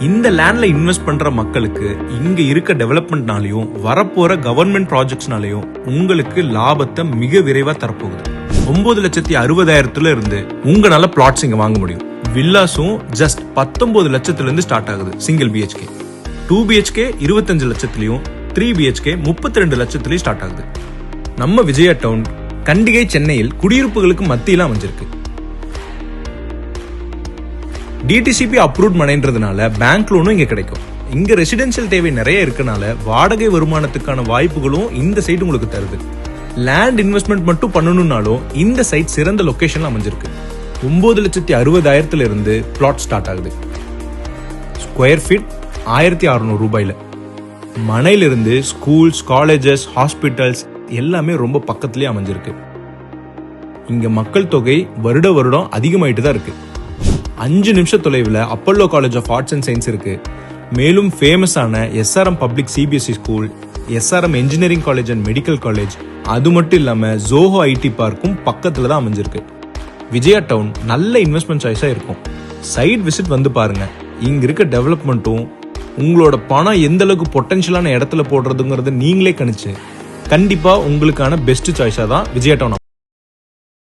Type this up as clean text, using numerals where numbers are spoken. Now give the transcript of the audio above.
இந்த லேண்ட்ல இன்வெஸ்ட் பண்ற மக்களுக்கு இங்க இருக்க டெவலப்மெண்ட்னாலையும் வரப்போற கவர்மெண்ட் ப்ராஜெக்ட்ஸ்னாலையும் உங்களுக்கு லாபத்தை மிக விரைவா தரப்போகுது. 9,60,000 இருந்து உங்களால பிளாட்ஸ் இங்க வாங்க முடியும். வில்லாஸும் ஜஸ்ட் 19 லட்சத்துல இருந்து ஸ்டார்ட் ஆகுது. சிங்கிள் பிஹெச்கே 2 பிஹெச்கே 25 லட்சத்திலையும் 3 பிஹெச்கே 32 லட்சத்திலையும் ஸ்டார்ட் ஆகுது. நம்ம விஜயா டவுன் கண்டிகை சென்னையில் குடியிருப்புகளுக்கு மத்தியில அமைஞ்சிருக்கு. டிடிசிபி அப்ரூவ்ட் மனைன்றதுனால பேங்க் லோனும் இங்க கிடைக்கும். இங்க ரெசிடென்சியல் தேவை நிறைய இருக்கனால வாடகை வருமானத்துக்கான வாய்ப்புகளும் இந்த சைட் உங்களுக்கு தருது. லேண்ட் இன்வெஸ்ட்மெண்ட் மட்டும் பண்ணணும்னாலும் இந்த சைட் சிறந்த லொகேஷன்ல அமைஞ்சிருக்கு. 9,60,000 இருந்து பிளாட் ஸ்டார்ட் ஆகுது. ஸ்கொயர் ஃபீட் 1,600 ரூபாயில. மனையிலிருந்து ஸ்கூல்ஸ், காலேஜஸ், ஹாஸ்பிட்டல்ஸ் எல்லாமே ரொம்ப பக்கத்திலே அமைஞ்சிருக்கு. இங்க மக்கள் தொகை வருடம் அதிகமாயிட்டு தான் இருக்கு. 5 நிமிஷம் தொலைவில் Apollo college of arts and science இருக்கு. மேலும் ஃபேமஸான SRM public CBSE school, SRM engineering college and medical college, அது மட்டும் இல்லாம ஜோஹோ ஐடி பார்க்கும் பக்கத்துல தான் அமைஞ்சிருக்கு. விஜயா டவுன் நல்ல இன்வெஸ்ட்மெண்ட் சாய்ஸா இருக்கும். சைட் விசிட் வந்து பாருங்க. இங்க இருக்க டெவலப்மெண்ட்டும் உங்களோட பணம் எந்த அளவுக்கு பொட்டன்ஷியலான இடத்துல போடுறதுங்கிறது நீங்களே கணிச்சு கண்டிப்பா உங்களுக்கான பெஸ்ட் சாய்ஸா தான் விஜயா டவுன்.